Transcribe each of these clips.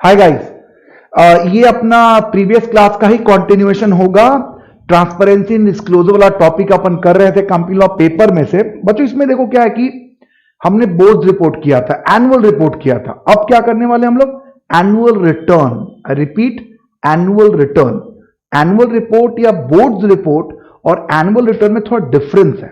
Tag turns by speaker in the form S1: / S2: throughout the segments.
S1: Hi guys, ये अपना previous class का ही कंटिन्यूएशन होगा। ट्रांसपेरेंसी एंड डिस्क्लोजर वाला टॉपिक अपन कर रहे थे कंपनी लॉ पेपर में से। बच्चों इसमें देखो क्या है कि हमने बोर्ड रिपोर्ट किया था, एनुअल रिपोर्ट किया था। अब क्या करने वाले हम लोग? Annual return. I repeat, annual return. Annual report या बोर्ड रिपोर्ट और एनुअल रिटर्न में थोड़ा डिफरेंस है।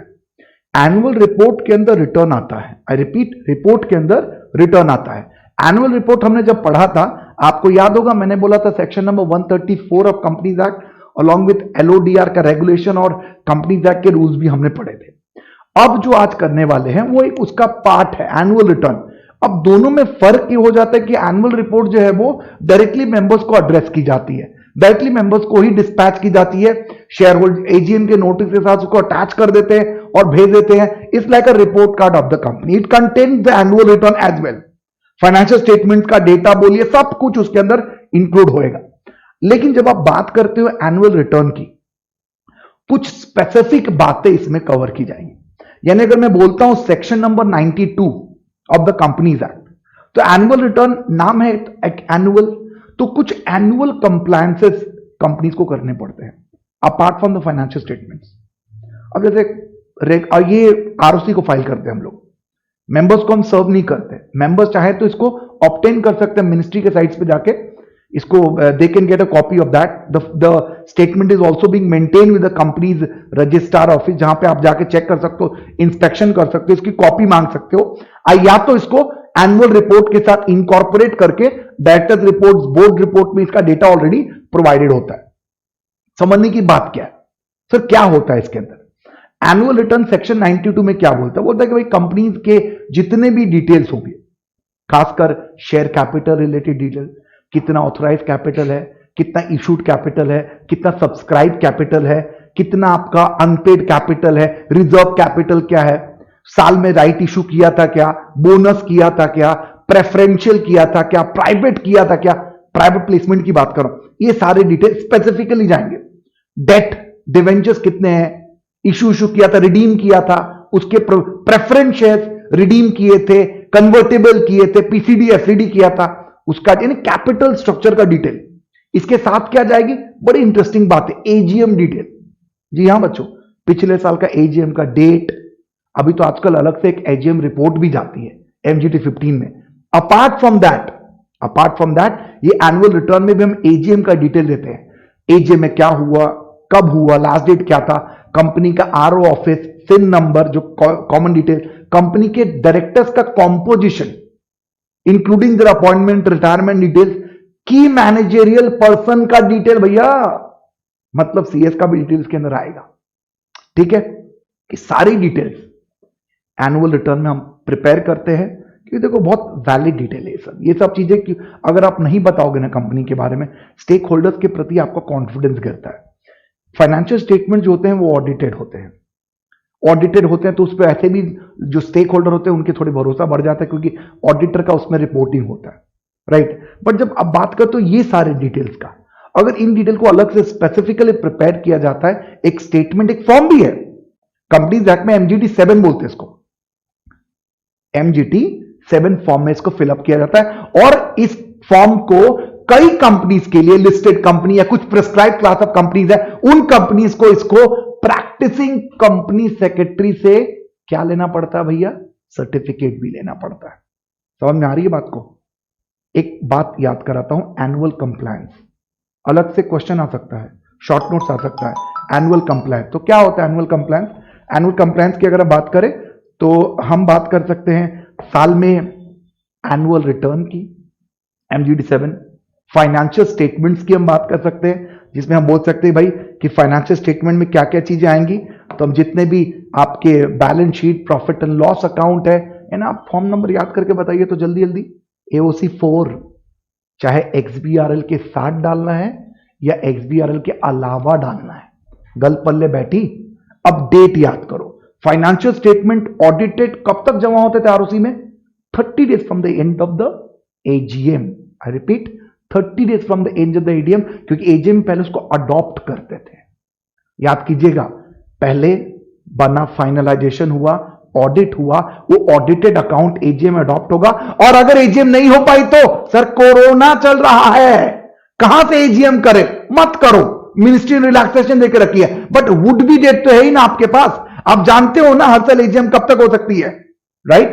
S1: एनुअल रिपोर्ट के अंदर रिटर्न आता है। आई रिपीट, रिपोर्ट के अंदर रिटर्न आता है। एनुअल रिपोर्ट हमने जब पढ़ा था, आपको याद होगा मैंने बोला था section number 134 of companies act along with LODR का रेगुलेशन और कंपनीज एक्ट के रूल्स भी हमने पढ़े थे। अब जो आज करने वाले हैं वो एक उसका पार्ट है, एनुअल रिटर्न। अब दोनों में फर्क ये हो जाता है कि एनुअल रिपोर्ट जो है वो डायरेक्टली मेंबर्स को एड्रेस की जाती है, डायरेक्टली मेंबर्स को ही डिस्पैच की जाती है। शेयर होल्डर एजीएम के नोटिस के साथ उसको अटैच कर देते हैं और भेज देते हैं। It's like a report card of the company. It contains the annual return as well. Financial statement का डेटा बोलिए, सब कुछ उसके अंदर इंक्लूड होएगा। लेकिन जब आप बात करते हो एनुअल रिटर्न की, कुछ स्पेसिफिक बातें इसमें कवर की जाएंगी। यानी अगर मैं बोलता हूं section number 92 of the companies act, तो एनुअल रिटर्न नाम है एनुअल, तो कुछ एनुअल कंप्लायंसेस कंपनीज को करने पड़ते हैं apart from the financial statements. अब जैसे ये आरओसी को फाइल करते हैं हम लोग, मेंबर्स को हम सर्व नहीं करते। मेंबर्स चाहे तो इसको ऑब्टेन कर सकते हैं मिनिस्ट्री के साइट्स पे जाके, इसको they can get a copy of that. The statement is also being maintain with the companies registrar office, जहां पे आप जाके चेक कर सकते हो, इंस्पेक्शन कर सकते हो, इसकी कॉपी मांग सकते हो। या तो इसको एनुअल रिपोर्ट के साथ इंकॉर्पोरेट करके डायरेक्टर्स रिपोर्ट, बोर्ड रिपोर्ट में इसका डेटा ऑलरेडी प्रोवाइडेड होता है। समझने की बात क्या है सर, क्या होता है इसके अंदर? एनुअल रिटर्न सेक्शन 92 में क्या बोलता है? बोलता है कि भाई कंपनीज के जितने भी डिटेल्स होंगे, खासकर शेयर कैपिटल रिलेटेड डिटेल, कितना ऑथराइज कैपिटल है, कितना इशूड कैपिटल है, कितना सब्सक्राइब कैपिटल है, कितना आपका अनपेड कैपिटल है, रिजर्व कैपिटल क्या है, साल में राइट इशू किया था क्या, बोनस किया था क्या, प्रेफरेंशियल किया था क्या, प्राइवेट किया था क्या, प्राइवेट प्लेसमेंट की बात करो, ये सारे डिटेल स्पेसिफिकली जाएंगे। डेट डिवेंचर्स कितने हैं, इशू किया था, रिडीम किया था, उसके प्रेफरेंस शेयर्स रिडीम किए थे, कन्वर्टेबल किए थे, पीसीडी एफसीडी किया था, उसका यानी कैपिटल स्ट्रक्चर का डिटेल। इसके साथ क्या जाएगी? बड़ी इंटरेस्टिंग बात है, एजीएम डिटेल। जी हां बच्चों, पिछले साल का एजीएम का डेट, अभी तो आजकल अलग से एक एजीएम रिपोर्ट भी जाती है एमजीटी 15 में। अपार्ट फ्रॉम दैट ये एनुअल रिटर्न में भी हम एजीएम का डिटेल देते हैं। एजीएम में क्या हुआ, कब हुआ, लास्ट डेट क्या था, कंपनी का आरओ ऑफिस, सिन नंबर, जो कॉमन डिटेल, कंपनी के डायरेक्टर्स का composition including there appointment, retirement details, की मैनेजरियल पर्सन का डिटेल, भैया मतलब सीएस का भी डिटेल्स के अंदर आएगा। ठीक है, कि सारी डिटेल्स एनुअल रिटर्न में हम प्रिपेयर करते हैं, क्योंकि देखो बहुत वैलिड डिटेल है ये सब चीजें कि अगर आप नहीं बताओगे ना कंपनी के बारे में, स्टेक होल्डर्स के प्रति आपका कॉन्फिडेंस गिरता है। फाइनेंशियल स्टेटमेंट जो होते हैं वो ऑडिटेड होते हैं, तो उस पर ऐसे भी जो स्टेक होल्डर होते हैं उनके थोड़े भरोसा बढ़ जाता है, क्योंकि ऑडिटर का उसमें रिपोर्टिंग होता है, राइट। बट जब आप बात करते हो ये सारे डिटेल्स का, अगर इन डिटेल को अलग से स्पेसिफिकली प्रिपेयर किया जाता है, एक स्टेटमेंट, एक फॉर्म भी है, कंपनीज एक्ट में एमजीटी 7 बोलते हैं इसको, एमजीटी 7 फॉर्म में इसको फिलअप किया जाता है। और इस फॉर्म को कई कंपनीज के लिए, लिस्टेड कंपनी या कुछ प्रिस्क्राइब क्लास ऑफ कंपनीज है, उन कंपनीज को इसको प्रैक्टिसिंग कंपनी सेक्रेटरी से क्या लेना पड़ता है भैया? सर्टिफिकेट भी लेना पड़ता है। समझ में आ रही है बात को? एक बात याद कराता हूं, एनुअल कंप्लायंस, अलग से क्वेश्चन आ सकता है, शॉर्ट नोट्स आ सकता है। एनुअल कंप्लायंस तो क्या होता है? एनुअल कंप्लायंस, एनुअल कंप्लायंस की अगर हम बात करें तो हम बात कर सकते हैं साल में एनुअल रिटर्न की, एमजीटी 7, फाइनेंशियल स्टेटमेंट्स की हम बात कर सकते हैं, जिसमें हम बोल सकते हैं भाई कि फाइनेंशियल स्टेटमेंट में क्या क्या चीजें आएंगी। तो हम जितने भी आपके balance sheet, profit and loss account है ना, आप फॉर्म नंबर याद करके बताइए तो जल्दी जल्दी। एओसी 4, चाहे एक्सबीआरएल के साथ डालना है या एक्सबीआरएल के अलावा डालना है, गल पल्ले बैठी। अब डेट याद करो, फाइनेंशियल स्टेटमेंट ऑडिटेड कब तक जमा होते थे आरओसी में? 30 days from the end of the AGM. I repeat, 30 days from the end of the AGM, क्योंकि एजीएम पहले उसको अडॉप्ट करते थे। याद कीजिएगा, पहले बना, फाइनलाइजेशन हुआ, ऑडिट हुआ वो ऑडिटेड अकाउंट एजीएम अडॉप्ट होगा। और अगर एजीएम नहीं हो पाई तो सर कोरोना चल रहा है, कहां से एजीएम करे, मत करो, मिनिस्ट्री रिलैक्सेशन देकर रखी है, बट वुड बी डेट तो है ही ना आपके पास, आप जानते हो ना हर साल एजीएम कब तक हो सकती है, राइट?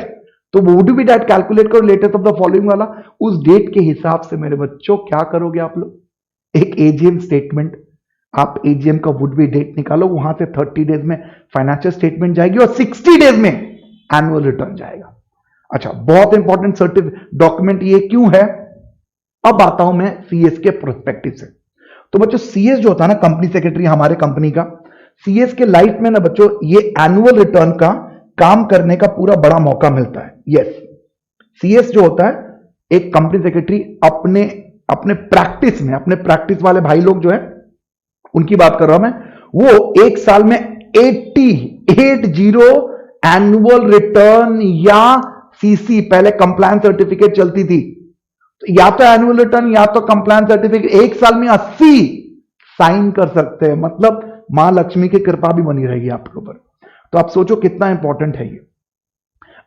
S1: तो वुड बी डेट कैलकुलेट करो लेटेस्ट ऑफ द फॉलोइंग वाला, उस डेट के हिसाब से मेरे बच्चों क्या करोगे आप लोग, एक एजीएम स्टेटमेंट, आप एजीएम का वुड बी डेट निकालो, वहां से 30 डेज में फाइनेंशियल स्टेटमेंट जाएगी और 60 डेज में एनुअल रिटर्न जाएगा। अच्छा, बहुत इंपॉर्टेंट सर्टिफिकेट डॉक्यूमेंट ये क्यों है, अब आता हूं मैं सीएस के प्रोस्पेक्टिव से। तो बच्चों सीएस जो होता है ना, कंपनी सेक्रेटरी हमारे कंपनी का, सीएस के लाइफ में ना बच्चों ये एनुअल रिटर्न का काम करने का पूरा बड़ा मौका मिलता है। यस, सीएस जो होता है एक कंपनी सेक्रेटरी अपने अपने प्रैक्टिस में, अपने प्रैक्टिस वाले भाई लोग जो है उनकी बात कर रहा हूं मैं, वो एक साल में 80 एनुअल रिटर्न या सीसी, पहले कंप्लायंस सर्टिफिकेट चलती थी, तो या तो एनुअल रिटर्न या तो कंप्लायंस सर्टिफिकेट, एक साल में 80 साइन कर सकते हैं, मतलब मां लक्ष्मी की कृपा भी बनी रहेगी आपके ऊपर। तो आप सोचो कितना इंपॉर्टेंट है ये।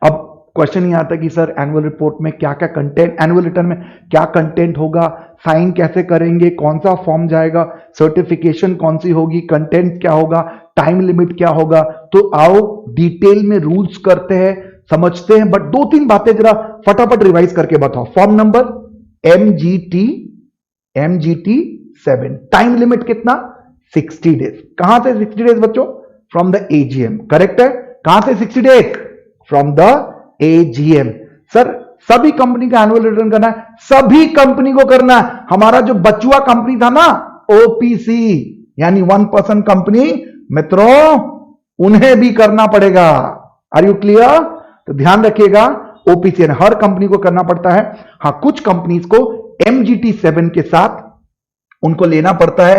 S1: अब क्वेश्चन ये आता है कि सर एनुअल रिपोर्ट में क्या क्या कंटेंट, एनुअल रिटर्न में क्या कंटेंट होगा, साइन कैसे करेंगे, कौन सा फॉर्म जाएगा, सर्टिफिकेशन कौन सी होगी, कंटेंट क्या होगा, टाइम लिमिट क्या होगा। तो आओ डिटेल में रूल्स करते हैं, समझते हैं, बट 2-3 बातें जरा फटाफट रिवाइज करके बताओ। Form number MGT 7, time limit कितना, 60 डेज। कहां से 60 डेज बच्चों, फ्रॉम द एजीएम, करेक्ट है। कहां से 60 days, from the AGM. Sir सभी कंपनी का एनुअल रिटर्न करना है, सभी कंपनी को करना है। हमारा जो बचुआ कंपनी था ना, ओपीसी यानी 1% कंपनी, मित्रों उन्हें भी करना पड़ेगा। Are you clear? तो ध्यान रखिएगा, ओपीसी हर कंपनी को करना पड़ता है। हां, कुछ कंपनीज को MGT 7 के साथ उनको लेना पड़ता है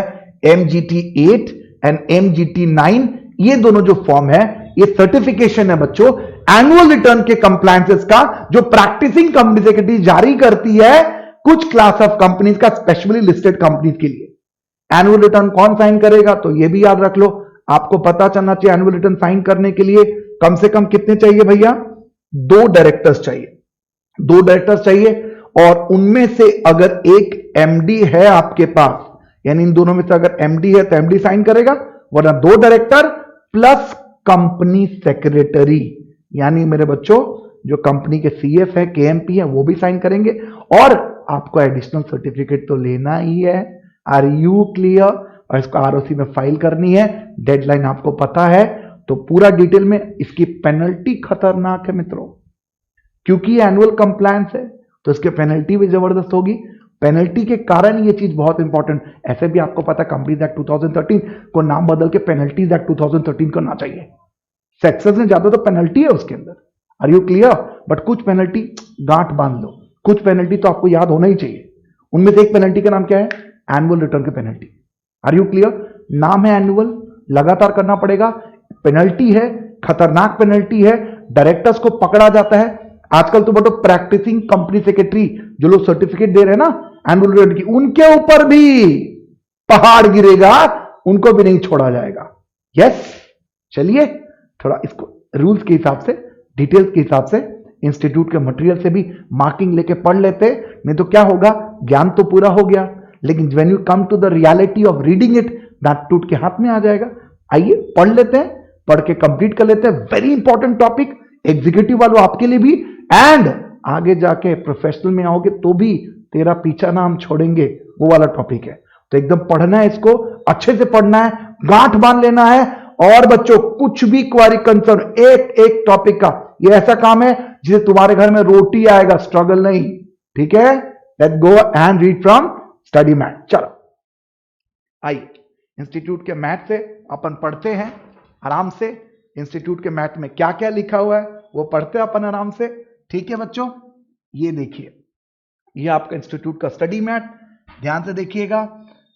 S1: MGT 8 एंड MGT 9। ये दोनों जो फॉर्म है, ये सर्टिफिकेशन है बच्चों एनुअल रिटर्न के कंप्लायंसेस का, जो प्रैक्टिसिंग कंपनी सेक्रेटरी जारी करती है कुछ क्लास ऑफ कंपनीज का, स्पेशली लिस्टेड कंपनीज के लिए। एनुअल रिटर्न कौन साइन करेगा, तो ये भी याद रख लो, आपको पता चलना चाहिए एनुअल रिटर्न साइन करने के लिए कम से कम कितने चाहिए भैया, 2 डायरेक्टर्स चाहिए, 2 डायरेक्टर्स चाहिए। और उनमें से अगर एक एमडी है आपके पास, यानी इन दोनों में से अगर एमडी है तो एमडी साइन करेगा, वरना 2 डायरेक्टर प्लस कंपनी सेक्रेटरी, यानी मेरे बच्चों जो कंपनी के सीएफ है, केएमपी है, वो भी साइन करेंगे। और आपको एडिशनल सर्टिफिकेट तो लेना ही है। Are you clear? और इसको आरओसी में फाइल करनी है, डेडलाइन आपको पता है। तो पूरा डिटेल में, इसकी पेनल्टी खतरनाक है मित्रों, क्योंकि एनुअल कंप्लायंस है तो इसके पेनल्टी भी जबरदस्त होगी। पेनल्टी के कारण ये चीज बहुत इंपॉर्टेंट, ऐसे भी आपको पता कंपनीज एक्ट 2013 को नाम बदल के पेनल्टीज एक्ट 2013 करना चाहिए। सेक्सेस में ज्यादा तो पेनल्टी है उसके अंदर। Are you clear? बट कुछ पेनल्टी गांठ बांध लो, कुछ पेनल्टी तो आपको याद होना ही चाहिए। उनमें से एक पेनल्टी का नाम क्या है, एनुअल रिटर्न की पेनल्टी। Are you clear? नाम है एनुअल, लगातार करना पड़ेगा, पेनल्टी है, खतरनाक पेनल्टी है, डायरेक्टर्स को पकड़ा जाता है। आजकल तो बटो प्रैक्टिसिंग कंपनी सेक्रेटरी जो लोग सर्टिफिकेट दे रहे हैं ना एनुअल रिटर्न की, उनके ऊपर भी पहाड़ गिरेगा, उनको भी नहीं छोड़ा जाएगा। यस, चलिए थोड़ा इसको रूल्स के हिसाब से, डिटेल्स के हिसाब से, इंस्टीट्यूट के मटेरियल से भी मार्किंग लेके पढ़ लेते, नहीं तो क्या होगा, ज्ञान तो पूरा हो गया, लेकिन when you come to the reality of reading it, दांत टूट के हाथ में आ जाएगा। आइए पढ़ लेते हैं, पढ़ के कंप्लीट कर लेते हैं। वेरी इंपॉर्टेंट टॉपिक, एग्जीक्यूटिव वालों आपके लिए भी, एंड आगे जाके प्रोफेशनल में आओगे तो भी तेरा पीछा ना हम छोड़ेंगे, वो वाला टॉपिक है। तो एकदम पढ़ना है, इसको अच्छे से पढ़ना है, गांठ बांध लेना है। और बच्चों कुछ भी क्वारी कंसर्न, एक एक टॉपिक का ये ऐसा काम है जिसे तुम्हारे घर में रोटी आएगा, स्ट्रगल नहीं। ठीक है, let's go and read from study mat. चलो आइए, इंस्टीट्यूट के मैट से अपन पढ़ते हैं आराम से। इंस्टीट्यूट के मैट में क्या क्या लिखा हुआ है वो पढ़ते हैं अपन आराम से। ठीक है बच्चों, ये देखिए, ये आपका इंस्टीट्यूट का स्टडी मैट, ध्यान से देखिएगा।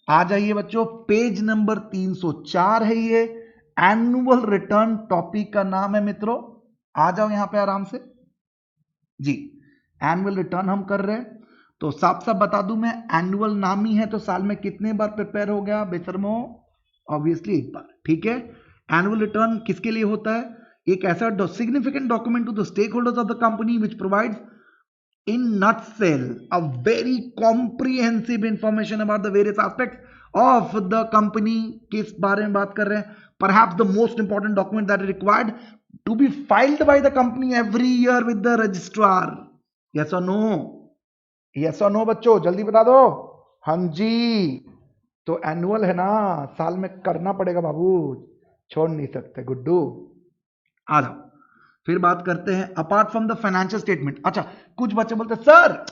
S1: आ जाइए बच्चों, पेज नंबर 304 है ये, एनुअल रिटर्न टॉपिक का नाम है मित्रों। आ जाओ यहां पे आराम से जी। एनुअल रिटर्न हम कर रहे हैं, तो साफ साफ बता दूं मैं, एनुअल नाम ही है तो साल में कितने बार प्रिपेयर हो गया बेशर्मो, ऑब्वियसली एक बार। ठीक है, एनुअल रिटर्न किसके लिए होता है, एक ऐसा significant document to the stakeholders of the company which provides in nutshell a very comprehensive information about the various aspects of the company. किस बारे में बात कर रहे हैं? Perhaps the most important document that is required to be filed by the company every year with the registrar. Yes or no? Yes or no बच्चों, जल्दी बता दो. हाँ जी, तो एनुअल है ना, साल में करना पड़ेगा बाबू, छोड़ नहीं सकते. गुड्डू आ जाओ. फिर बात करते हैं apart from the financial statement. अच्छा, कुछ बच्चे बोलते सर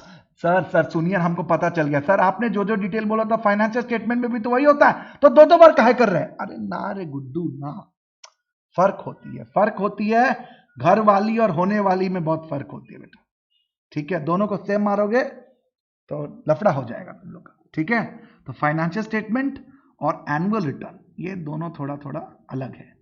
S1: सर सर सुनिए, हमको पता चल गया सर, आपने जो जो डिटेल बोला था फाइनेंशियल स्टेटमेंट में भी तो वही होता है, तो दो बार काहे कर रहे हैं? अरे ना रे गुड्डू ना, फर्क होती है घर वाली और होने वाली में बहुत फर्क होती है बेटा. ठीक है, दोनों को सेम मारोगे तो लफड़ा हो जाएगा तुम लोग का. ठीक है, तो फाइनेंशियल स्टेटमेंट और एनुअल रिटर्न ये दोनों थोड़ा थोड़ा अलग है.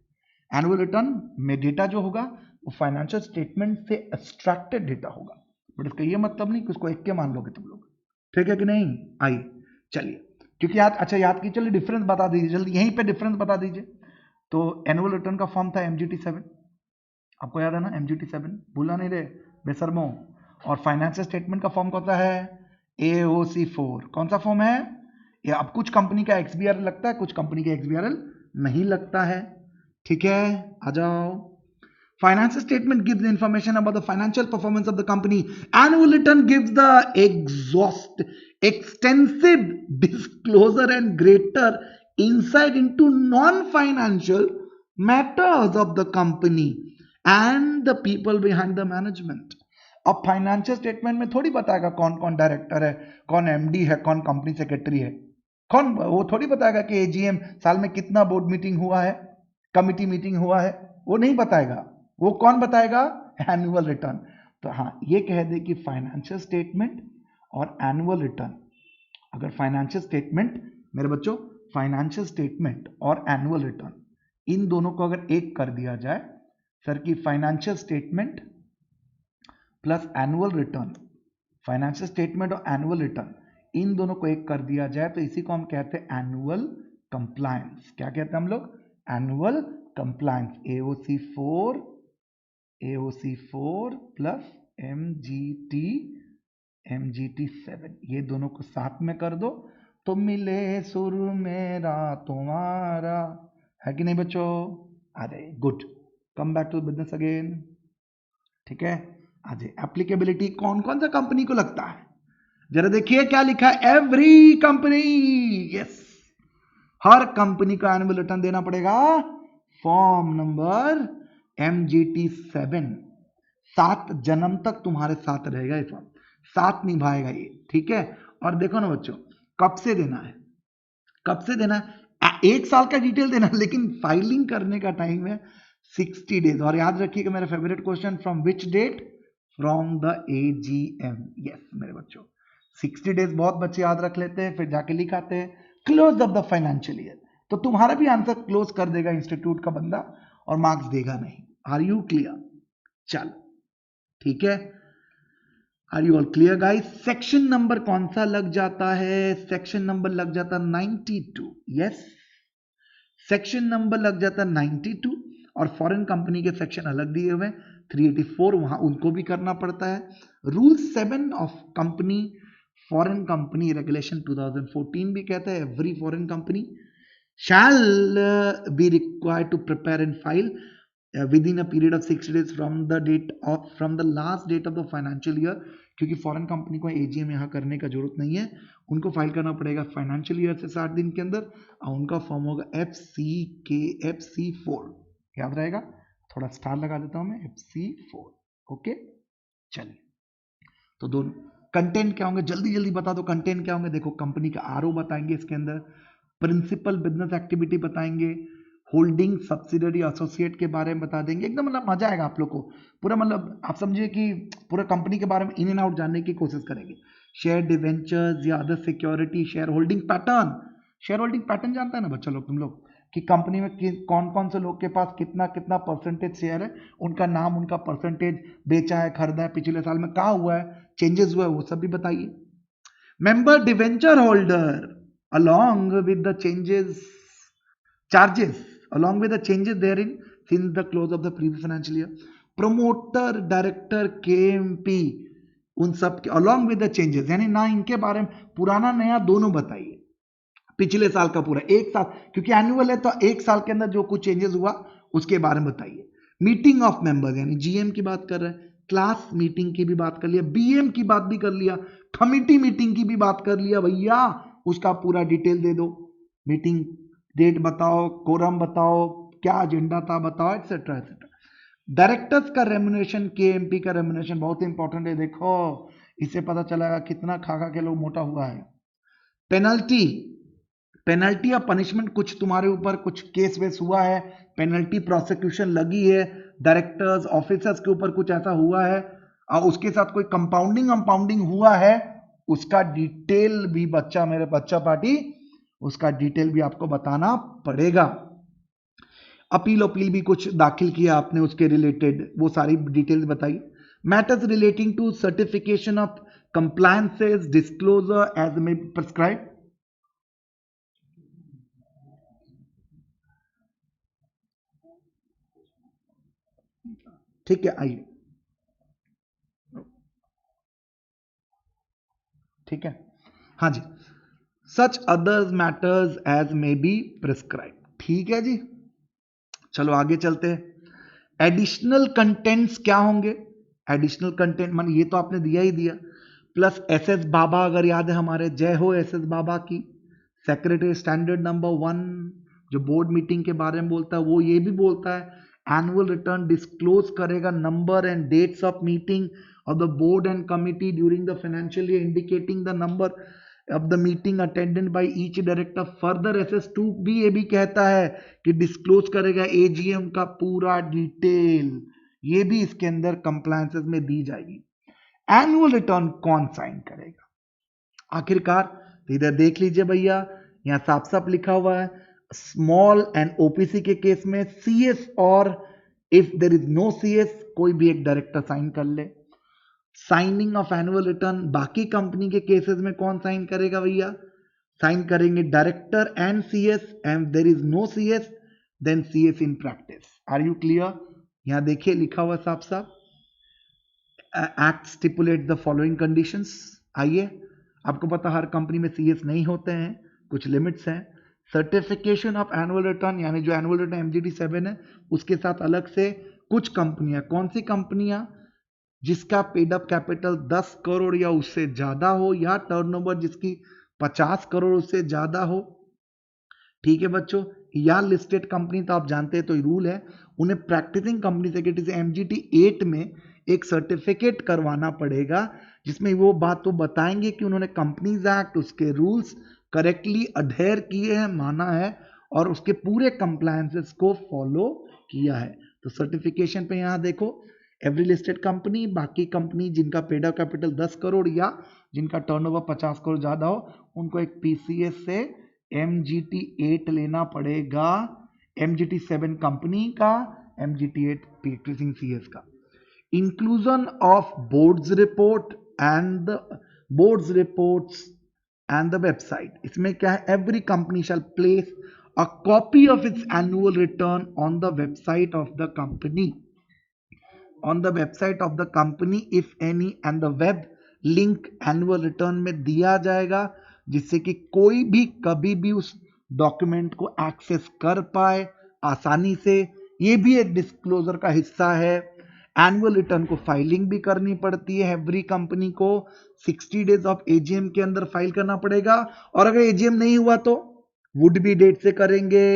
S1: एनुअल रिटर्न में डेटा जो होगा वो फाइनेंशियल स्टेटमेंट से एक्सट्रैक्टेड डेटा होगा, बट इसका ये मतलब नहीं कि उसको एक के मान लोगे तुम लोग. ठीक है कि नहीं? आइए चलिए, क्योंकि याद की, चलिए डिफरेंस बता दीजिए जल्दी, यहीं पे डिफरेंस बता दीजिए. तो एनुअल रिटर्न का फॉर्म था MGT7, आपको याद है ना? MGT7 भूला नहीं रे बेशर्मो. और फाइनेंशियल स्टेटमेंट का फॉर्म कौन सा है? AOC4. कौन सा फॉर्म है? या अब कुछ कंपनी का XBRL लगता है, कुछ कंपनी का XBRL नहीं लगता है. ठीक है, आ जाओ. Financial statement gives information about the financial performance of the company. Annual return gives the extensive disclosure and greater insight into non-financial matters of the company and the people behind the management. अब financial statement में थोड़ी बताएगा कौन कौन director है, कौन MD है, कौन कंपनी सेक्रेटरी है, कौन, वो थोड़ी बताएगा कि AGM साल में कितना बोर्ड मीटिंग हुआ है, कमिटी मीटिंग हुआ है, वो नहीं बताएगा. वो कौन बताएगा? Annual return. तो हाँ, ये कह दे कि फाइनेंशियल स्टेटमेंट और एनुअल रिटर्न, अगर फाइनेंशियल स्टेटमेंट, मेरे बच्चों, फाइनेंशियल स्टेटमेंट और एनुअल रिटर्न इन दोनों को अगर एक कर दिया जाए, सर की financial statement plus annual return, financial statement और एनुअल रिटर्न इन दोनों को एक कर दिया जाए तो इसी को हम कहते हैं एनुअल कंप्लायंस. क्या कहते हैं हम लोग? Annual compliance. AOC4 plus MGT7, ये दोनों को साथ में कर दो तो मिले सुर मेरा तुम्हारा. है कि नहीं बच्चों? अरे good. Come back to business again. ठीक है, आज एप्लीकेबिलिटी कौन कौन सा कंपनी को लगता है, जरा देखिए क्या लिखा है. Every company. यस, हर कंपनी का एनुअल रिटर्न देना पड़ेगा. Form number MGT7. 7 जन्म तक तुम्हारे साथ रहेगा ये फॉर्म, साथ निभाएगा ये. ठीक है, और देखो ना बच्चों, कब से देना है, कब से देना है? 1 साल का डिटेल देना, लेकिन फाइलिंग करने का टाइम है 60 डेज. और याद रखिएगा मेरा favourite question, from which date? From the AGM. Yes मेरे बच्चों, 60 डेज बहुत बच्चे याद रख लेते हैं, फिर जाके लिखाते हैं close of the financial year. तो तुम्हारा भी आंसर क्लोज कर देगा इंस्टीट्यूट का बंदा और मार्क्स देगा नहीं. Are you clear? चलो ठीक है, are you all clear guys? Section number कौन सा लग जाता है? सेक्शन नंबर लग जाता 92. यस, सेक्शन नंबर लग जाता 92. और फॉरेन कंपनी के सेक्शन अलग दिए हुए 384, वहां उनको भी करना पड़ता है. Rule 7 of company, foreign company regulation 2014 भी कहता है every foreign company shall be required to prepare and file within a period of 60 days from the last date of the financial year. क्योंकि फॉरेन कंपनी को AGM यहाँ करने का जरूरत नहीं है, उनको फाइल करना पड़ेगा फाइनेंशियल ईयर से 60 दिन के अंदर, और उनका फॉर्म होगा FC4. याद रहेगा, थोड़ा स्टार लगा देता हूं मैं, FC4. ओके, चलिए. तो दोनों कंटेंट क्या होंगे, जल्दी जल्दी बता दो. कंटेंट क्या होंगे? देखो, कंपनी का RO बताएंगे, इसके अंदर प्रिंसिपल बिजनेस एक्टिविटी बताएंगे, होल्डिंग सब्सिडरी एसोसिएट के बारे में बता देंगे. एकदम मतलब मजा आएगा आप लोग को पूरा. मतलब आप समझिए कि पूरा कंपनी के बारे में इन एंड आउट जानने की कोशिश करेंगे. शेयर डिवेंचर्स या other security, share holding pattern. Share holding pattern जानता है ना बच्चा लोग, तुम लोग, कि कंपनी में कौन कौन से लोग के पास कितना कितना परसेंटेज शेयर है, उनका नाम, उनका परसेंटेज, बेचा है, खरीदा है, पिछले साल में कहाँ हुआ है, चेंजेस हुआ है, वो सब भी बताइए. Member debenture holder along with the changes therein since the close of the previous financial year. Promoter, director, KMP, उन सब के अलॉन्ग विद द चेंजेस, यानी ना इनके बारे में पुराना नया दोनों बताइए, पिछले साल का पूरा एक साल, क्योंकि एनुअल है तो एक साल के अंदर जो कुछ चेंजेस हुआ उसके बारे में बताइए। मीटिंग ऑफ मेंबर्स, यानी जीएम की बात कर रहे हैं, क्लास मीटिंग की भी बात कर लिया, बीएम की बात भी कर लिया, कमिटी मीटिंग की भी बात कर लिया भैया, उसका पूरा डिटेल दे दो, मीटिंग डेट बताओ, कोरम बताओ, क्या एजेंडा था बताओ, एक्सेट्रा एक्सेट्रा। डायरेक्टर्स का रेम्युनरेशन, केएमपी का रेम्युनरेशन बहुत इंपॉर्टेंट है, देखो इससे पता चलेगा कितना खा के लोग मोटा हुआ है। पेनल्टी, पेनल्टी या पनिशमेंट, कुछ तुम्हारे ऊपर कुछ केस वेस हुआ है, पेनल्टी प्रोसिक्यूशन लगी है, डायरेक्टर्स ऑफिसर्स के ऊपर कुछ ऐसा हुआ है और उसके साथ कोई कंपाउंडिंग हुआ है, उसका डिटेल भी बच्चा, मेरे बच्चा पार्टी, उसका डिटेल भी आपको बताना पड़ेगा। अपील भी कुछ दाखिल किया आपने, उसके रिलेटेड वो सारी डिटेल्स बताइए। Matters relating to certification of compliances, disclosure as may prescribe. ठीक है, आइए, ठीक है, हाँ जी, such others matters as may be prescribe, ठीक है जी। चलो आगे चलते हैं। एडिशनल कंटेंट्स क्या होंगे? एडिशनल कंटेंट मान ये तो आपने दिया ही दिया, प्लस एसएस बाबा, अगर याद है हमारे, जय हो एसएस बाबा की, सेक्रेटरी स्टैंडर्ड नंबर 1 जो बोर्ड मीटिंग के बारे में बोलता है, वो ये भी बोलता है एनुअल रिटर्न डिस्क्लोज करेगा number and dates of meeting of the board and committee during the financial year, indicating the number of the meeting attended by each director. Further SS two भी ये भी कहता है कि डिस्क्लोज करेगा एजीएम का पूरा डिटेल, ये भी इसके अंदर कंप्लायंसेस में दी जाएगी। एनुअल रिटर्न कौन साइन करेगा आखिरकार? तो इधर देख लीजिए भैया, यहां साफ साफ लिखा हुआ है, स्मॉल एंड ओपीसी के केस में सीएस, और if there is no CS कोई भी एक डायरेक्टर साइन कर ले। साइनिंग ऑफ एनुअल रिटर्न बाकी कंपनी के केसेस में कौन साइन करेगा भैया? साइन करेंगे director and CS, and there is no CS then CS in practice. Are you clear? यहां देखिए लिखा हुआ साफ साफ, act stipulate the following conditions. आइए, आपको पता हर कंपनी में सीएस नहीं होते हैं, कुछ लिमिट्स हैं। सर्टिफिकेशन ऑफ एनुअल रिटर्न, यानी जो एनुअल रिटर्न एमजीटी 7 है उसके साथ अलग से कुछ कंपनियां, कौन सी कंपनियां? जिसका पेड अप कैपिटल 10 करोड़ या उससे ज्यादा हो, या टर्नओवर जिसकी 50 करोड़ उससे ज्यादा हो, ठीक है बच्चों, या लिस्टेड कंपनी, तो आप जानते हैं तो रूल है, उन्हें प्रैक्टिसिंग कंपनी सेक्रेटरी से एमजीटी 8 में एक सर्टिफिकेट करवाना पड़ेगा, जिसमें वो बात तो बताएंगे कि उन्होंने कंपनीज एक्ट, उसके रूल्स करेक्टली अडेयर किए हैं, माना है, और उसके पूरे कंप्लायंसेस को फॉलो किया है। तो सर्टिफिकेशन पे यहां देखो, एवरी लिस्टेड कंपनी, बाकी कंपनी जिनका पेड अप कैपिटल 10 करोड़ या जिनका टर्नओवर 50 करोड़ ज्यादा हो, उनको एक पीसीएस से एमजीटी 8 लेना पड़ेगा, एमजीटी 7 कंपनी का, एमजीटी 8 प्रैक्टिसिंग सीएस का। Inclusion of boards report and boards reports and the website, इसमें क्या है? Every company shall place a copy of its annual return on the website of the company, on the website of the company if any, and the web link annual return में दिया जाएगा, जिससे कि कोई भी कभी भी उस डॉक्यूमेंट को एक्सेस कर पाए आसानी से। ये भी एक डिस्क्लोजर का हिस्सा है। एनुअल रिटर्न को फाइलिंग भी करनी पड़ती है, एवरी कंपनी को 60 डेज ऑफ एजीएम के अंदर फाइल करना पड़ेगा, और अगर एजीएम नहीं हुआ तो वुड बी डेट से करेंगे,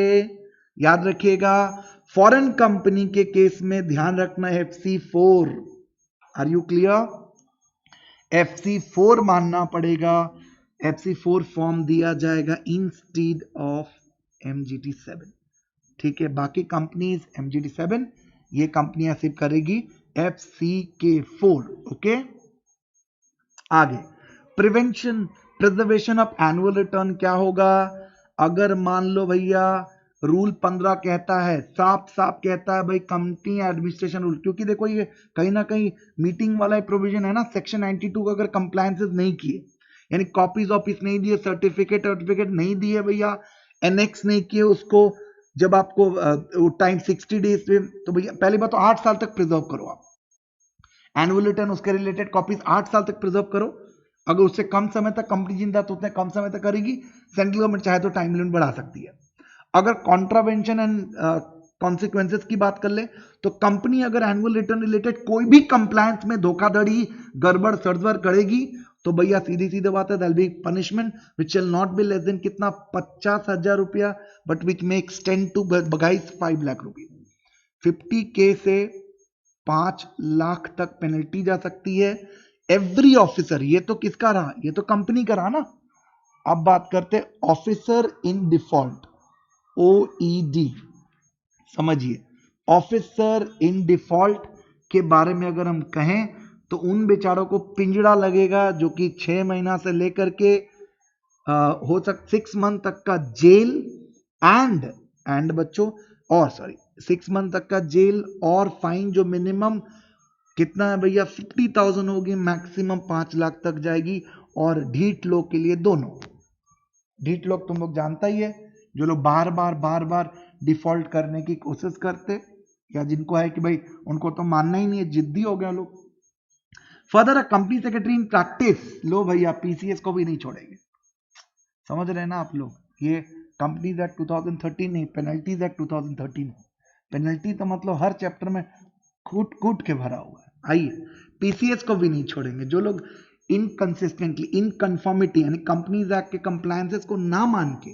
S1: याद रखिएगा। फॉरेन कंपनी के केस में ध्यान रखना है FC4, are you clear? FC4 मानना पड़ेगा, FC4 फॉर्म दिया जाएगा इंस्टेड ऑफ MGT 7, ठीक है। बाकी कंपनीज MGT 7, ये कंपनियां सिर्फ करेगी FCK4, ओके। आगे prevention preservation of annual return क्या होगा? अगर मान लो भैया रूल 15 कहता है, साफ साफ कहता है भाई, कंपनी एडमिनिस्ट्रेशन रूल, क्योंकि देखो ये कहीं ना कहीं मीटिंग वाला प्रोविजन है ना, सेक्शन 92 का अगर कंप्लायंसेस नहीं किए, यानी कॉपीज ऑफिस नहीं दिए, सर्टिफिकेट नहीं दिए भैया, एनेक्स नहीं किए उसको, जब आपको टाइम 60 डेज पे, तो भैया पहली बात तो 8 साल तक प्रिजर्व करो आप एनुअल रिटर्न, उसके रिलेटेड कॉपीज 8 साल तक प्रिजर्व करो। अगर उससे कम समय तक कंपनी जिंदा तो उतने कम समय तक करेगी, सेंट्रल गवर्नमेंट चाहे तो टाइम लिमिट बढ़ा सकती है। अगर कॉन्ट्रावेंशन एंड कॉन्सिक्वेंसेस की बात कर ले तो कंपनी अगर एनुअल रिटर्न रिलेटेड कोई भी कंप्लायंस में धोखाधड़ी गड़बड़ सड़बड़ करेगी तो भैया सीधी सीधी बात है, that be punishment which will not be less than कितना 50,000 रुपया, but which may extend to guys 5 lakh रुपये। 50K से 5 लाख तक पेनल्टी जा सकती है एवरी ऑफिसर। ये तो किसका रहा, ये तो कंपनी का रहा ना। अब बात करते ऑफिसर इन डिफॉल्ट, OED, समझिए ऑफिसर इन डिफॉल्ट के बारे में अगर हम कहें तो उन बेचारों को पिंजड़ा लगेगा जो कि 6 महीना से लेकर के हो सकता 6 मंथ तक का जेल एंड बच्चों और 6 मंथ तक का जेल और फाइन जो मिनिमम कितना है भैया 50,000 होगी, मैक्सिमम 5 लाख तक जाएगी। और ढीठ लोग के लिए दोनों, ढीठ लोग तुम लोग जानता ही है, जो लोग बार बार डिफॉल्ट करने की कोशिश करते या जिनको है कि भाई उनको तो मानना ही नहीं है, जिद्दी हो गया लोग। Further company secretary in practice, लो भैया PCS को भी नहीं छोड़ेंगे, समझ रहे हैं ना आप लोग। ये कंपनीज एक्ट 2013 नहीं, पेनल्टीज एक्ट 2013। पेनल्टी तो मतलब हर चैप्टर में कूट के भरा हुआ है। आइए PCS को भी नहीं छोड़ेंगे। जो लोग इनकंसिस्टेंटली, इनकन्फॉर्मिटी यानी कंपनीज एक्ट के कंप्लायंसेस को ना मान के,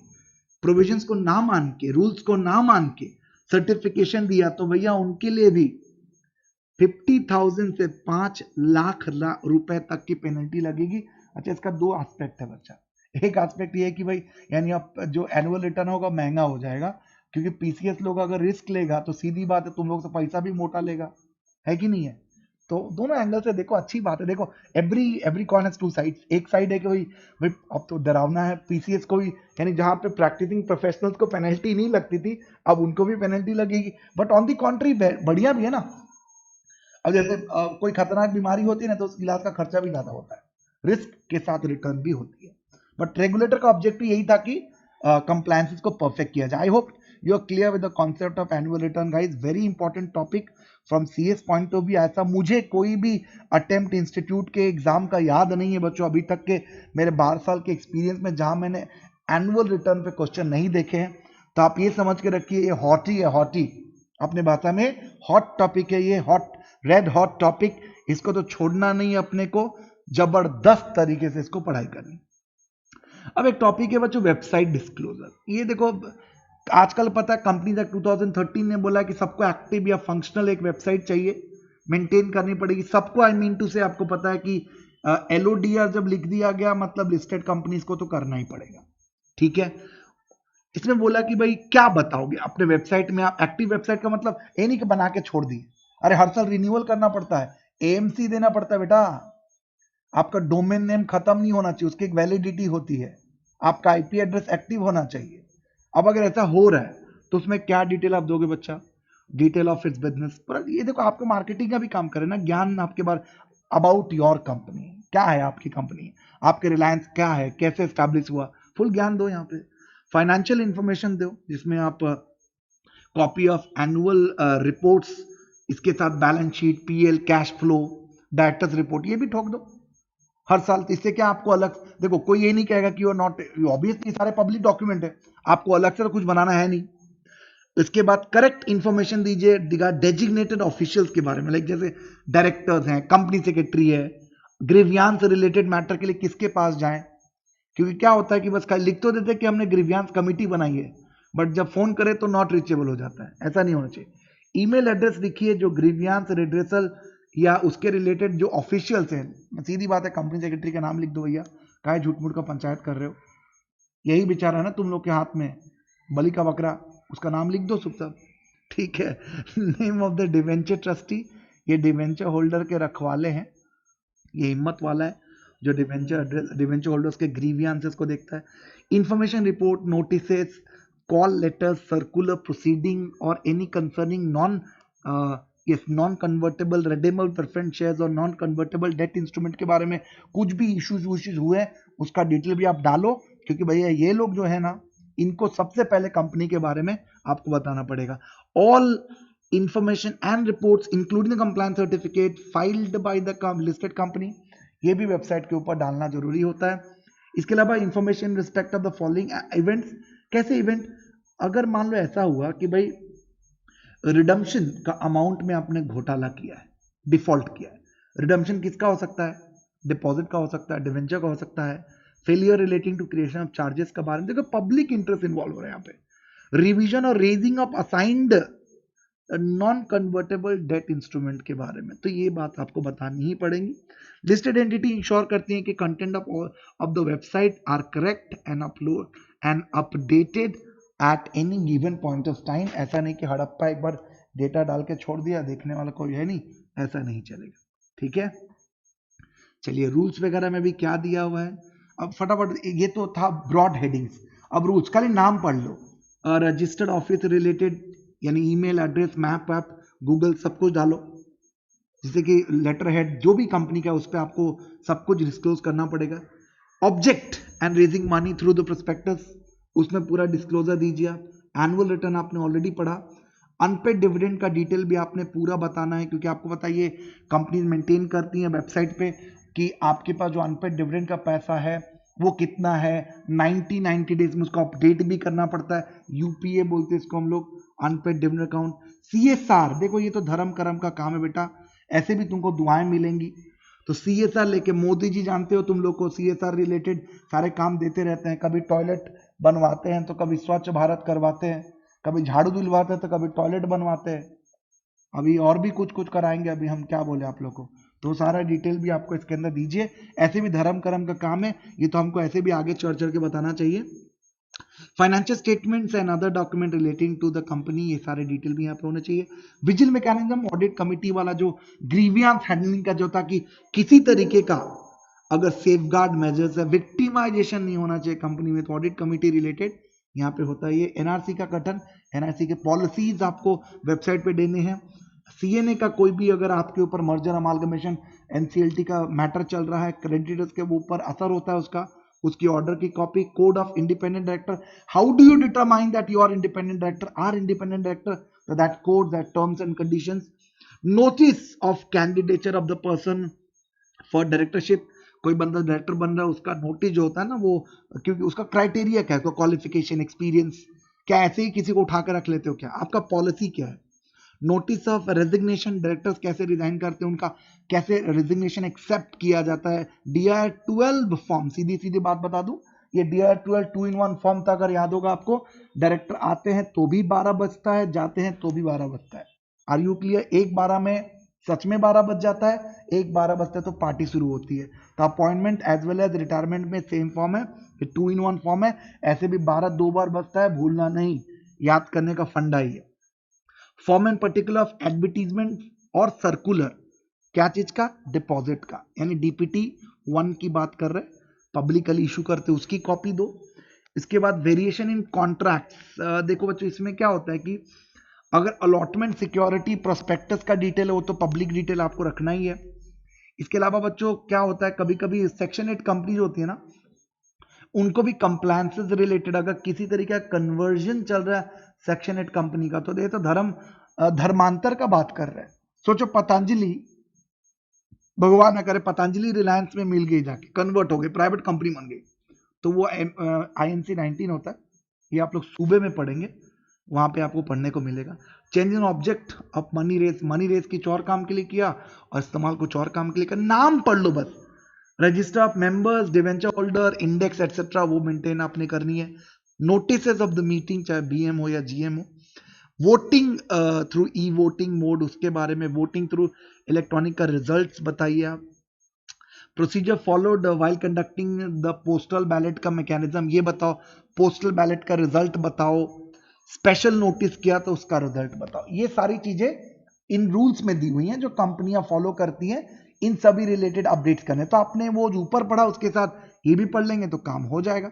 S1: प्रोविजंस को ना मान के, रूल्स को ना मान के सर्टिफिकेशन दिया तो भैया उनके लिए भी 50,000 से 5 लाख रुपए तक की पेनल्टी लगेगी। अच्छा, इसका 2 एस्पेक्ट है बच्चा। एक एस्पेक्ट ये है कि भाई यानी अब जो एनुअल रिटर्न होगा महंगा हो जाएगा, क्योंकि PCS लोग अगर रिस्क लेगा तो सीधी बात है तुम लोग से पैसा भी मोटा लेगा, है कि नहीं है। तो दोनों एंगल से देखो, अच्छी बात है। देखो एवरी कॉइन हैज 2 साइड्स। एक साइड है कि भाई अब तो डरावना है PCS को भी, यानी जहां पे प्रैक्टिसिंग प्रोफेशनल्स को पेनल्टी नहीं लगती थी अब उनको भी पेनल्टी लगेगी। बट ऑन दी कॉन्ट्री बढ़िया भी है ना। अब जैसे कोई खतरनाक बीमारी होती है ना तो उस इलाज का खर्चा भी ज्यादा होता है, रिस्क के साथ रिटर्न भी होती है। बट रेगुलेटर का ऑब्जेक्टिव यही था कि कंप्लायंसेस को परफेक्ट किया जाए। I hope you are clear with the concept of annual return guys. Very important topic from CS point of view. ऐसा मुझे कोई भी अटेम्प्ट इंस्टीट्यूट के एग्जाम का याद नहीं है बच्चों, अभी तक के मेरे 12 साल के एक्सपीरियंस में, जहां मैंने एनुअल रिटर्न पे क्वेश्चन नहीं देखे हैं। तो आप ये समझ के रखिए ये हॉट ही है, हॉट ही, अपने भाषा में हॉट टॉपिक है ये, हॉट रेड हॉट टॉपिक। इसको तो छोड़ना नहीं है अपने को, जबरदस्त तरीके से इसको पढ़ाई करनी। अब एक टॉपिक है बच्चों वेबसाइट डिस्क्लोजर। ये देखो आजकल पता है कंपनी एक्ट 2013 ने बोला कि सबको एक्टिव या फंक्शनल एक वेबसाइट चाहिए, मेंटेन करनी पड़ेगी सबको। आई मीन टू से आपको पता है कि LODR जब लिख दिया गया मतलब लिस्टेड कंपनीज को तो करना ही पड़ेगा, ठीक है। इसमें बोला कि भाई क्या बताओगे अपने वेबसाइट में आप एक्टिव वेबसाइट का मतलब ये नहीं कि बना के छोड़ दी, अरे हर साल रिन्यूअल करना पड़ता है, AMC देना पड़ता है बेटा। आपका डोमेन नेम खत्म नहीं होना चाहिए, उसकी एक वैलिडिटी होती है, आपका IP एड्रेस एक्टिव होना चाहिए। अब अगर ऐसा हो रहा है तो उसमें क्या डिटेल आप दोगे बच्चा, डिटेल ऑफ इट्स बिजनेस। पर ये देखो आपको मार्केटिंग का भी काम करे ना, ज्ञान आपके बारे अबाउट योर कंपनी, क्या है आपकी कंपनी, आपके रिलायंस क्या है, कैसे स्टैब्लिश हुआ, फुल ज्ञान दो यहाँ पे। फाइनेंशियल इंफॉर्मेशन दो जिसमें आप कॉपी ऑफ एनुअल रिपोर्ट्स, इसके साथ balance sheet, PL, cash flow, directors report, ये भी ठोक दो हर साल। तो इससे क्या आपको अलग, देखो कोई ये नहीं कहेगा कि वो नॉट, ऑब्वियसली सारे पब्लिक डॉक्यूमेंट है, आपको अलग से तो कुछ बनाना है नहीं। इसके बाद करेक्ट इंफॉर्मेशन दीजिए डेजिग्नेटेड ऑफिशियल्स के बारे में, लाइक जैसे डायरेक्टर्स हैं, कंपनी सेक्रेटरी है, ग्रीवियांस से रिलेटेड मैटर के लिए किसके पास जाएं। क्योंकि क्या होता है कि बस लिख तो देते कि हमने ग्रीवियांस कमिटी बनाई है, बट जब फोन करे तो नॉट रीचेबल हो जाता है, ऐसा नहीं होना चाहिए। ईमेल एड्रेस लिखिए जो ग्रीवियांस रिड्रेसल या उसके रिलेटेड जो ऑफिशियल्स हैं। सीधी बात है कंपनी सेक्रेटरी का नाम लिख दो भैया, काहे झूठ मूठ का पंचायत कर रहे हो, यही बेचारा है ना तुम लोग के हाथ में बलि का बकरा, उसका नाम लिख दो सब, ठीक है। Name of the debenture trustee, ये डिवेंचर होल्डर के रखवाले हैं, ये हिम्मत वाला है जो डिवेंचर होल्डर्स के ग्रीवियंसेस को देखता है। Information report, notices, call letters, circular proceeding और any concerning non convertible redeemable preference shares और नॉन कन्वर्टेबल डेट इंस्ट्रूमेंट के बारे में कुछ भी इश्यूज हुए उसका डिटेल भी आप डालो, क्योंकि भैया ये लोग जो है ना इनको सबसे पहले कंपनी के बारे में आपको बताना पड़ेगा। All information and reports including the compliance certificate filed by the listed company, ये भी वेबसाइट के ऊपर डालना जरूरी होता है। इसके अलावा information respect of the following events, कैसे इवेंट, अगर मान लो ऐसा हुआ कि भाई रिडम्पशन का अमाउंट में आपने घोटाला किया है, डिफॉल्ट किया है, रिडम्पशन किसका हो सकता है, डिपॉजिट का हो सकता है, डिवेंचर का हो सकता है, failure relating to creation of charges का बारे में, देखो पब्लिक इंटरेस्ट इन्वॉल्व हो रहा है यहाँ पे, रिवीजन और raising of assigned non convertible debt instrument के बारे में, तो ये बात आपको बतानी ही पड़ेगी। लिस्टेड एंटिटी इंश्योर करती है कि content of the website R correct and upload and updated at any given point of time. ऐसा नहीं कि हड़प्पा एक बार डेटा डाल के छोड़ दिया, देखने वाला कोई है नहीं, ऐसा नहीं चलेगा, ठीक है। चलिए रूल्स वगैरह में भी क्या दिया हुआ है, अब फटाफट, ये तो था ब्रॉड हेडिंग्स, अब रूल्स खाली नाम पढ़ लो। रजिस्टर्ड ऑफिस रिलेटेड यानी email address, map app, Google, सब कुछ डालो, जैसे कि लेटर हेड जो भी कंपनी का उस पर आपको सब कुछ डिस्क्लोज करना पड़ेगा। Object and raising money through the prospectus, उसमें पूरा डिस्क्लोजर दीजिए आप। एनुअल रिटर्न आपने ऑलरेडी पढ़ा। अनपेड डिविडेंड का डिटेल भी आपने पूरा बताना है, क्योंकि आपको पता है ये कंपनी मेंटेन करती है वेबसाइट पे कि आपके पास जो अनपेड डिविडेंड का पैसा है वो कितना है, 90 डेज में उसको अपडेट भी करना पड़ता है, यूपीए बोलते हैं इसको हम लोग, अनपेड डिविडेंड अकाउंट। सीएसआर, देखो ये तो धर्म कर्म का काम है बेटा, ऐसे भी तुमको दुआएं मिलेंगी, तो सीएसआर लेके मोदी जी जानते हो तुम लोग को सीएसआर रिलेटेड सारे काम देते रहते हैं, कभी टॉयलेट बनवाते हैं तो कभी स्वच्छ भारत करवाते हैं, कभी झाड़ू दिलवाते हैं तो कभी टॉयलेट बनवाते हैं, अभी और भी कुछ कुछ कराएंगे, अभी हम क्या बोले आप लोग को, तो सारा डिटेल भी आपको इसके अंदर दीजिए। ऐसे भी धर्म कर्म का काम है, ये तो हमको ऐसे भी आगे चढ़ चढ़ के बताना चाहिए। Financial statements and other document relating to the company, ये सारे डिटेल भी यहाँ पे होने चाहिए। विजिल मैकेनिज्म, ऑडिट कमिटी वाला जो ग्रीवियंस हैंडलिंग का जो था कि किसी तरीके का अगर सेफगार्ड मेजर्स है, विक्टिमाइजेशन नहीं होना चाहिए कंपनी में, तो ऑडिट कमिटी रिलेटेड यहाँ पे होता है। ये एनआरसी का गठन, एनआरसी के पॉलिसीज आपको वेबसाइट पे देने हैं। सीएनए का कोई भी अगर आपके ऊपर मर्जर अमालगमेशन एनसीएलटी का मैटर चल रहा है, क्रेडिटर्स के ऊपर असर होता है उसका, उसकी ऑर्डर की copy. Code of independent director, how do you determine that you are independent director, are independent director, that code, that terms and conditions. Notice of candidature of the person for directorship, कोई बंदा director बन रहा है उसका notice जो होता है ना वो, क्योंकि उसका क्राइटेरिया क्या है, क्वालिफिकेशन, एक्सपीरियंस, क्या ऐसे ही किसी को उठा कर रख लेते हो क्या, आपका पॉलिसी क्या है। नोटिस ऑफ रेजिग्नेशन, डायरेक्टर्स कैसे रिजाइन करते हैं, उनका कैसे रेजिग्नेशन एक्सेप्ट किया जाता है। डीआर 12 फॉर्म, सीधी सीधी बात बता दूं, ये डीआर 12 2-in-1 फॉर्म था, अगर याद होगा आपको, डायरेक्टर आते हैं तो भी 12 बजता है, जाते हैं तो भी 12 बजता है। आर यू क्लियर, 1-12 में सच में 12 बज जाता है, 1-12 बजता है तो पार्टी शुरू होती है। तो appointment as well as retirement में सेम फॉर्म है, 2-in-1 फॉर्म है, ऐसे भी 12 2 बार बजता है, भूलना नहीं, याद करने का फंडा ही है। Form and particular of advertisement और सर्कुलर, क्या चीज का, डिपॉजिट का, यानी डीपीटी 1 की बात कर रहे हैं, पब्लिकली इशू करते उसकी कॉपी दो। इसके बाद वेरिएशन इन कॉन्ट्रैक्ट्स, देखो बच्चों इसमें क्या होता है कि अगर अलॉटमेंट, सिक्योरिटी, प्रोस्पेक्टस का डिटेल है वो तो पब्लिक डिटेल आपको रखना ही है। इसके अलावा बच्चों क्या होता है, कभी कभी सेक्शन 8 कंपनी होती है ना, उनको भी कंप्लायंसेस रिलेटेड अगर किसी तरीके का कन्वर्जन चल रहा है सेक्शन 8 कंपनी का, तो ये तो धर्मांतर का बात कर रहे हैं। सोचो पतंजलि, भगवान ना करे पतंजलि रिलायंस में मिल गई, जाके कन्वर्ट हो गई, प्राइवेट कंपनी बन गई, तो वो INC 19 होता है, ये आप लोग सूबे में पढ़ेंगे, वहां पे आपको पढ़ने को मिलेगा। Change in object of money raise, money raise कुछ और काम के लिए किया और इस्तेमाल कुछ और काम के लिए किया, नाम पढ़ लो बस। Register of members, debenture holder, index etcetera वो मेंटेन आपने करनी है। नोटिसेस ऑफ द मीटिंग, चाहे बीएम हो या जीएम हो। Voting through e voting mode, उसके बारे में, वोटिंग थ्रू इलेक्ट्रॉनिक का रिजल्ट्स बताइए आप। Procedure followed while conducting the postal ballot का मैकेनिज्म ये बताओ, पोस्टल बैलेट का रिजल्ट बताओ, स्पेशल नोटिस किया तो उसका रिजल्ट बताओ। ये सारी चीजें इन रूल्स में दी हुई हैं जो कंपनियां फॉलो करती हैं, इन सभी रिलेटेड अपडेट्स करने, तो आपने वो जो ऊपर पढ़ा उसके साथ ये भी पढ़ लेंगे तो काम हो जाएगा।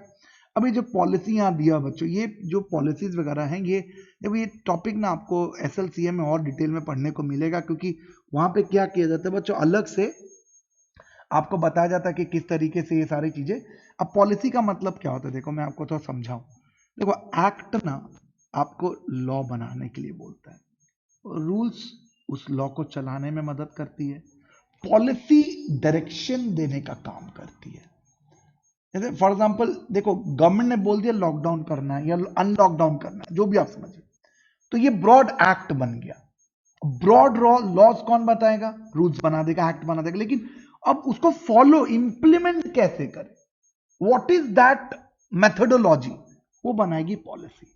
S1: अभी जो पॉलिसी यहाँ दिया बच्चों, ये जो पॉलिसीज वगैरह हैं, ये देखो ये टॉपिक ना आपको SLCA में और डिटेल में पढ़ने को मिलेगा, क्योंकि वहां पे क्या किया जाता है बच्चों, अलग से आपको बताया जाता है कि किस तरीके से ये सारी चीजें। अब पॉलिसी का मतलब क्या होता है, देखो मैं आपको थोड़ा समझाऊं। देखो एक्ट ना आपको लॉ बनाने के लिए बोलता है, रूल्स उस लॉ को चलाने में मदद करती है, पॉलिसी डायरेक्शन देने का काम करती है। जैसे फॉर एग्जांपल देखो, गवर्नमेंट ने बोल दिया लॉकडाउन करना है या अनलॉकडाउन करना है, जो भी आप समझे, तो ये ब्रॉड एक्ट बन गया। ब्रॉड लॉज कौन बताएगा? रूल्स बना देगा, एक्ट बना देगा, लेकिन अब उसको फॉलो इंप्लीमेंट कैसे करें, व्हाट इज दैट मेथोडोलॉजी, वो बनाएगी पॉलिसी।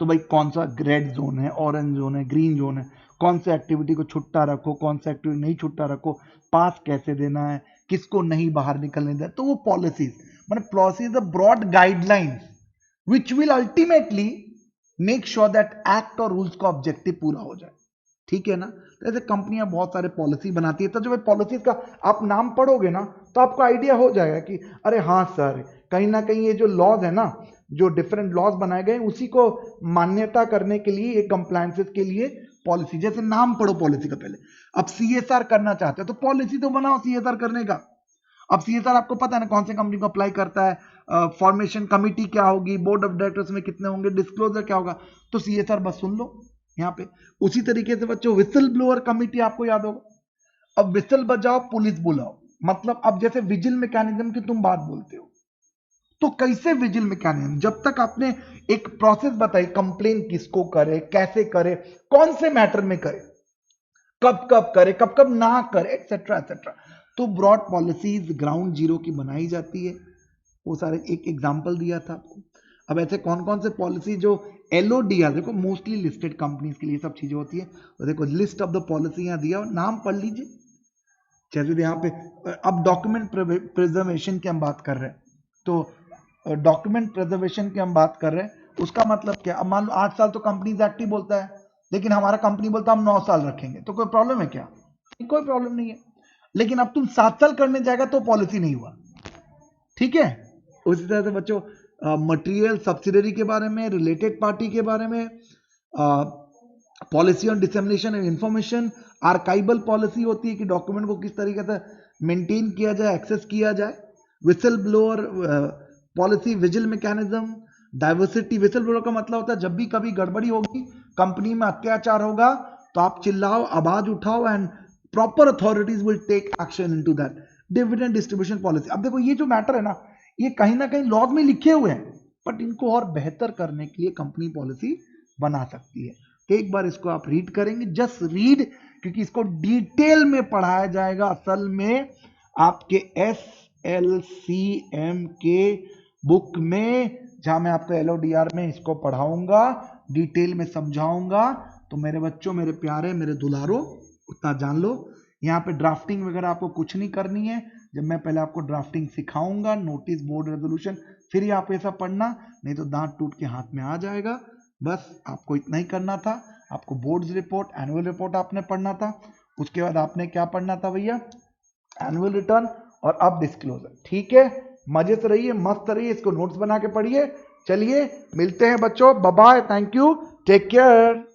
S1: तो भाई कौन सा रेड जोन है, ऑरेंज जोन है, ग्रीन जोन है, कौन से एक्टिविटी को छुट्टा रखो, कौन सा एक्टिविटी नहीं छुट्टा रखो, पास कैसे देना है, किसको नहीं बाहर निकलने देना, तो वो पॉलिसीज मतलब policy the broad guidelines which will ultimately make sure that act और रूल्स का ऑब्जेक्टिव पूरा हो जाए। ठीक है ना? तो ऐसे कंपनियां बहुत सारे पॉलिसी बनाती है, तो जब पॉलिसीज का आप नाम पढ़ोगे ना तो आपको आइडिया हो जाएगा कि अरे हाँ सर, कहीं ना कहीं ये जो लॉज है ना, जो डिफरेंट लॉज बनाए गए उसी को मान्यता करने के लिए, एक कंप्लायंसेस के लिए पॉलिसी, जैसे नाम पढ़ो पॉलिसी का पहले। अब सीएसआर करना चाहते हो तो पॉलिसी तो बनाओ सीएसआर करने का। अब सीएसआर आपको पता है ना कौन से कंपनी को अप्लाई करता है, फॉर्मेशन कमिटी क्या होगी, बोर्ड ऑफ डायरेक्टर्स में कितने होंगे, डिस्क्लोजर क्या होगा, तो सीएसआर बस सुन लो यहाँ पे। उसी तरीके से बच्चों विसल ब्लोअर कमिटी आपको याद होगा। अब विसल बजाओ, पुलिस बुलाओ, मतलब अब जैसे विजिल मैकेनिज्म की तुम बात बोलते हो, तो कैसे विजिल मैकेनिज्म, जब तक आपने एक प्रोसेस बताई, कंप्लेन किसको करे, कैसे करे, कौन से मैटर में करे, कब कब करे, कब कब ना करे, एक्सेट्रा एक्सेट्रा, तो ब्रॉड पॉलिसीज ग्राउंड जीरो की बनाई जाती है। वो सारे एक एग्जांपल दिया था आपको। अब ऐसे कौन कौन से पॉलिसी जो एलओडीआर, देखो मोस्टली लिस्टेड कंपनीज के लिए सब चीजें होती है, तो देखो लिस्ट ऑफ द पॉलिसी यहां दिया, नाम पढ़ लीजिए। जैसे यहाँ पे अब डॉक्यूमेंट प्रिजर्वेशन की हम बात कर रहे हैं, तो डॉक्यूमेंट प्रिजर्वेशन की हम बात कर रहे हैं, उसका मतलब क्या? अब मान लो 8 साल तो कंपनीज एक्ट ही बोलता है, लेकिन हमारा कंपनी बोलता है हम 9 साल रखेंगे, तो कोई प्रॉब्लम है क्या? कोई प्रॉब्लम नहीं है। लेकिन अब तुम 7 साल करने जाएगा तो पॉलिसी नहीं हुआ। ठीक है? उसी तरह से बच्चों मटेरियल सब्सिडरी के बारे में, रिलेटेड पार्टी के बारे में, policy on dissemination and information, archival policy होती है कि डॉक्यूमेंट को किस तरीके से मेंटेन किया जाए, एक्सेस किया जाए, whistle blower policy, vigil mechanism, diversity. Whistle blower का मतलब होता है जब भी कभी गड़बड़ी होगी, कंपनी में अत्याचार होगा, तो आप चिल्लाओ, आवाज उठाओ, and proper authorities will take action into that. Dividend distribution policy, अब देखो ये जो मैटर है ना, ये कहीं ना कहीं लॉज में लिखे हुए हैं, बट इनको और बेहतर करने के लिए कंपनी पॉलिसी बना सकती है। तो एक बार इसको आप रीड करेंगे, जस्ट रीड, क्योंकि इसको डिटेल में पढ़ाया जाएगा असल में आपके SLCM के बुक में, जहां मैं आपको LODR में इसको पढ़ाऊंगा, डिटेल में समझाऊंगा। तो मेरे बच्चों, मेरे प्यारे, मेरे दुलारो, उतना जान लो। यहाँ पे ड्राफ्टिंग वगैरह आपको कुछ नहीं करनी है। जब मैं पहले आपको ड्राफ्टिंग सिखाऊंगा, नोटिस, बोर्ड रेजोल्यूशन, फिर ही आप ऐसा पढ़ना, नहीं तो दांत टूट के हाथ में आ जाएगा। बस आपको इतना ही करना था। आपको बोर्ड्स रिपोर्ट, एनुअल रिपोर्ट आपने पढ़ना था। उसके बाद आपने क्या पढ़ना था भैया? एनुअल रिटर्न और अब डिस्क्लोजर। ठीक है? मजे से रहिए, मस्त रहिए, इसको नोट्स बना के पढ़िए। चलिए मिलते हैं बच्चों, bye bye, thank you, take care.